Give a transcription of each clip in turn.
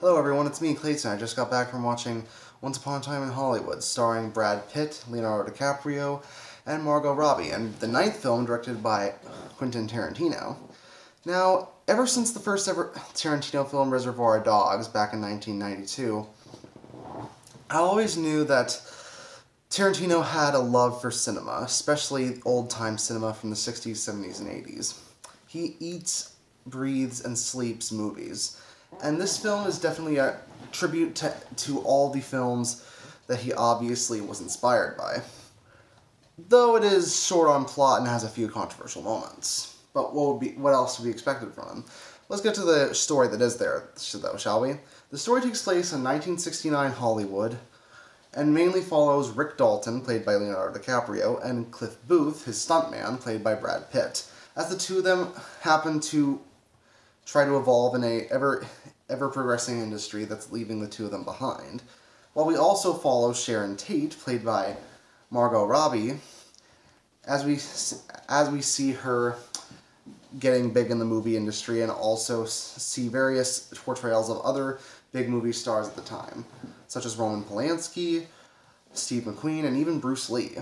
Hello everyone, it's me, Clayton. I just got back from watching Once Upon a Time in Hollywood, starring Brad Pitt, Leonardo DiCaprio, and Margot Robbie, and the ninth film directed by Quentin Tarantino. Now, ever since the first ever Tarantino film, Reservoir Dogs, back in 1992, I always knew that Tarantino had a love for cinema, especially old-time cinema from the 60s, 70s, and 80s. He eats, breathes, and sleeps movies. And this film is definitely a tribute to all the films that he obviously was inspired by. Though it is short on plot and has a few controversial moments. But what else would be expected from him? Let's get to the story that is there, though, shall we? The story takes place in 1969 Hollywood, and mainly follows Rick Dalton, played by Leonardo DiCaprio, and Cliff Booth, his stuntman, played by Brad Pitt, as the two of them happen to try to evolve in a ever-progressing industry that's leaving the two of them behind. While we also follow Sharon Tate, played by Margot Robbie, as we see her getting big in the movie industry, and also see various portrayals of other big movie stars at the time, such as Roman Polanski, Steve McQueen, and even Bruce Lee.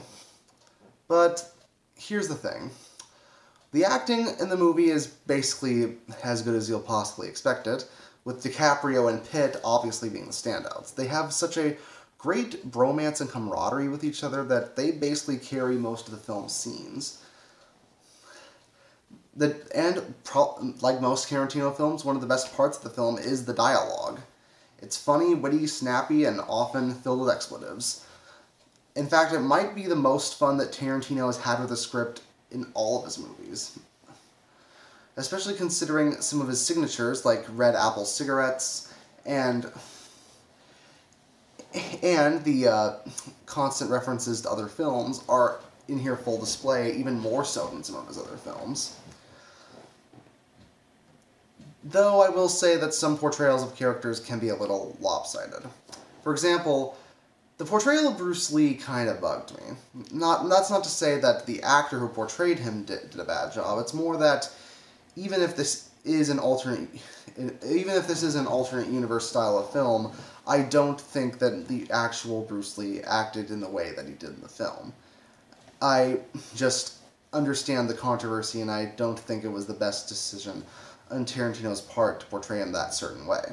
But here's the thing. The acting in the movie is basically as good as you'll possibly expect it, with DiCaprio and Pitt obviously being the standouts. They have such a great bromance and camaraderie with each other that they basically carry most of the film's scenes. Like most Tarantino films, one of the best parts of the film is the dialogue. It's funny, witty, snappy, and often filled with expletives. In fact, it might be the most fun that Tarantino has had with a script in all of his movies. Especially considering some of his signatures, like Red Apple cigarettes, and the constant references to other films are in here full display, even more so than some of his other films. Though I will say that some portrayals of characters can be a little lopsided. For example, the portrayal of Bruce Lee kind of bugged me. That's not to say that the actor who portrayed him did a bad job. It's more that even if this is an alternate universe style of film, I don't think that the actual Bruce Lee acted in the way that he did in the film. I just understand the controversy, and I don't think it was the best decision on Tarantino's part to portray him that certain way.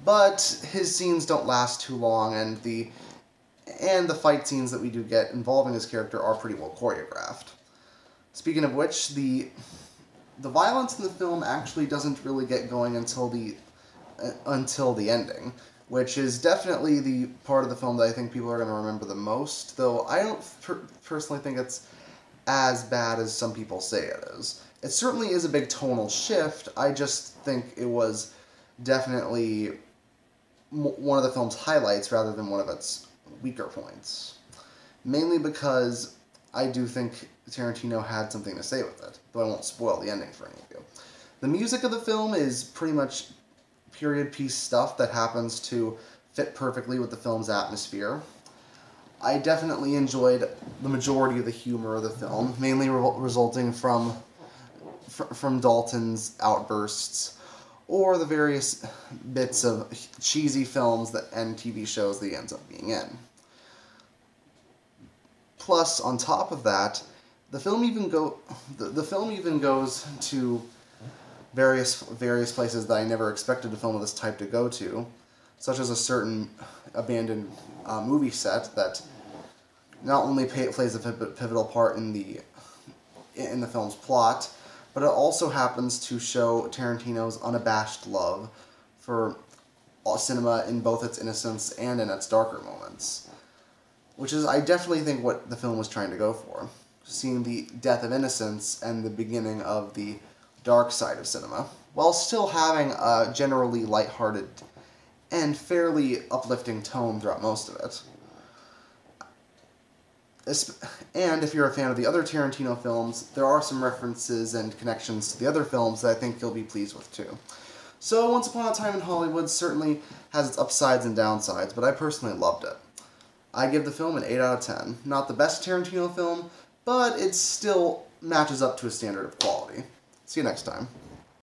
But his scenes don't last too long, and the fight scenes that we do get involving his character are pretty well choreographed. Speaking of which, the violence in the film actually doesn't really get going until the ending, which is definitely the part of the film that I think people are going to remember the most, though I don't personally think it's as bad as some people say it is. It certainly is a big tonal shift. I just think it was definitely one of the film's highlights rather than one of its weaker points. Mainly because I do think Tarantino had something to say with it, though I won't spoil the ending for any of you. The music of the film is pretty much period piece stuff that happens to fit perfectly with the film's atmosphere. I definitely enjoyed the majority of the humor of the film, mainly resulting from Dalton's outbursts, or the various bits of cheesy films and TV shows that he ends up being in. Plus, on top of that, the film even goes to various places that I never expected a film of this type to go to, such as a certain abandoned movie set that not only plays a pivotal part in the film's plot, but it also happens to show Tarantino's unabashed love for cinema in both its innocence and in its darker moments. Which is, I definitely think, what the film was trying to go for. Seeing the death of innocence and the beginning of the dark side of cinema, while still having a generally lighthearted and fairly uplifting tone throughout most of it. And if you're a fan of the other Tarantino films, there are some references and connections to the other films that I think you'll be pleased with too. So, Once Upon a Time in Hollywood certainly has its upsides and downsides, but I personally loved it. I give the film an 8 out of 10. Not the best Tarantino film, but it still matches up to a standard of quality. See you next time.